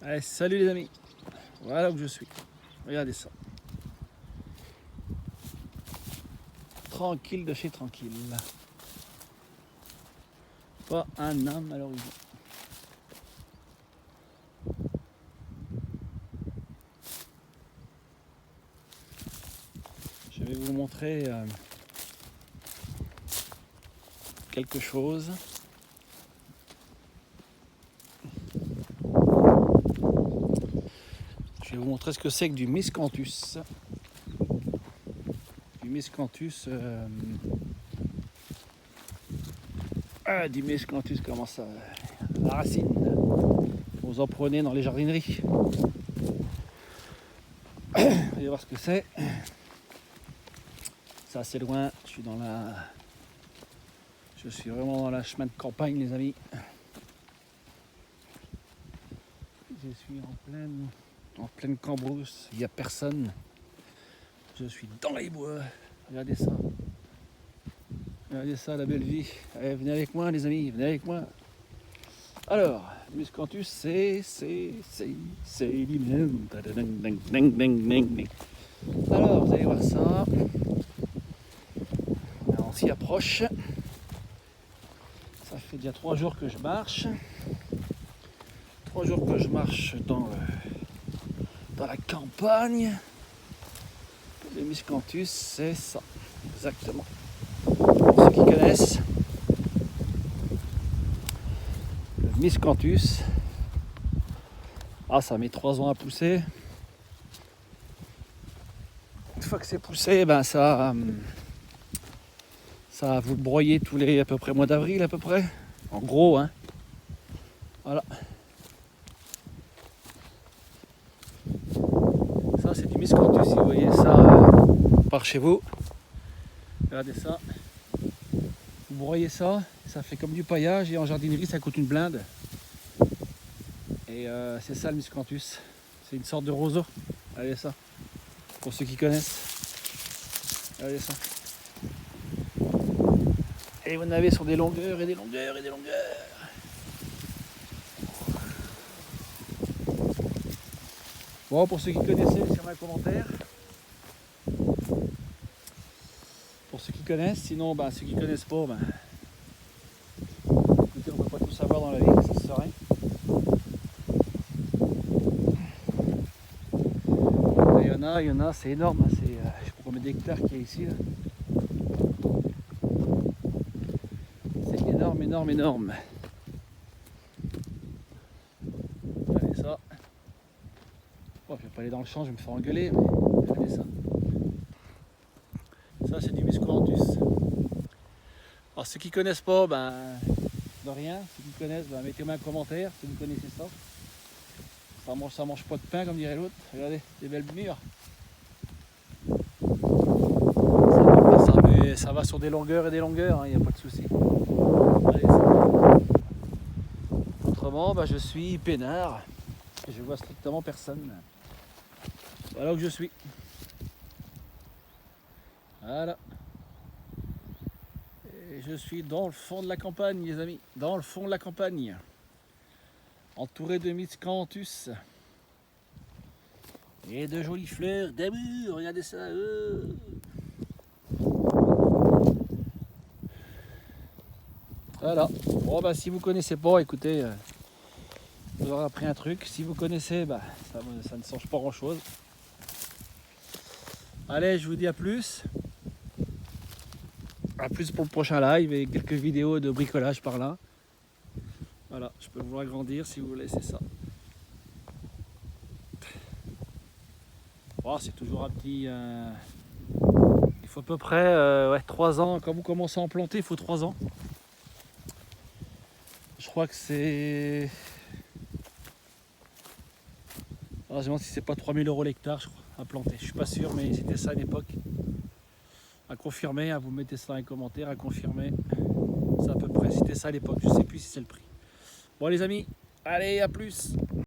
Allez, salut les amis, voilà où je suis. Regardez ça. Tranquille de chez tranquille. Pas un âme à l'horizon. Je vais vous montrer quelque chose. Je vais vous montrer ce que c'est que du miscanthus. Du miscanthus. Du miscanthus, comment ça? La racine. Vous en prenez dans les jardineries. Allez voir ce que c'est. Ça c'est loin. Je suis vraiment dans la chemin de campagne, les amis. Je suis en pleine cambrousse, il n'y a personne. Je suis dans les bois. Regardez ça. Regardez ça, la belle vie. Allez, venez avec moi, les amis, venez avec moi. Alors, le miscanthus, c'est lui-même. Alors, vous allez voir ça. On s'y approche. Ça fait déjà 3 jours que je marche. 3 jours que je marche dans la campagne. Le miscanthus, c'est ça, exactement. Pour ceux qui connaissent, le miscanthus, ça met 3 ans à pousser. Une fois que c'est poussé, ça va vous le broyer tous les à peu près mois d'avril à peu près. En gros, hein. Voilà. Ça c'est du miscanthus, si vous voyez ça par chez vous. Regardez ça. Vous broyez ça, ça fait comme du paillage et en jardinerie ça coûte une blinde. Et c'est ça le miscanthus. C'est une sorte de roseau. Regardez ça. Pour ceux qui connaissent. Regardez ça. Et vous en avez sur des longueurs et des longueurs et des longueurs. Bon, pour ceux qui connaissaient, laissez-moi un commentaire. Pour ceux qui connaissent, sinon, ceux qui connaissent pas, écoutez, on ne peut pas tout savoir dans la vie, ça se saurait. Il y en a, c'est énorme, hein, je sais pas combien d'hectares qu'il y a ici. Là. C'est énorme, énorme, énorme. Regardez ça. Bon, je vais pas aller dans le champ, je vais me faire engueuler, mais regardez ça. Ça, c'est du miscanthus. Alors, ceux qui connaissent pas, de rien. Ceux qui connaissent, mettez-moi un commentaire si vous connaissez ça. Ça mange pas de pain, comme dirait l'autre. Regardez, des belles mûres. Ça va sur des longueurs et des longueurs, il n'y a pas de souci. Autrement, je suis peinard et je vois strictement personne. Voilà où je suis. Voilà. Et je suis dans le fond de la campagne, les amis. Dans le fond de la campagne. Entouré de miscanthus. Et de jolies fleurs d'amour. Regardez ça. Voilà. Bon, si vous connaissez pas, écoutez, vous aurez appris un truc. Si vous connaissez, ça ne change pas grand chose. Allez, je vous dis à plus. À plus pour le prochain live et quelques vidéos de bricolage par là. Voilà, je peux vous agrandir si vous voulez, c'est ça. C'est toujours un petit... il faut à peu près 3 ans. Quand vous commencez à en planter, il faut 3 ans. Je crois que c'est... je me demande si c'est pas 3000 € l'hectare, je crois, à planter. Je suis pas sûr, mais c'était ça à l'époque. À confirmer, vous mettez ça dans les commentaires, à confirmer. C'est à peu près, c'était ça à l'époque. Je sais plus si c'est le prix. Bon les amis, allez, à plus.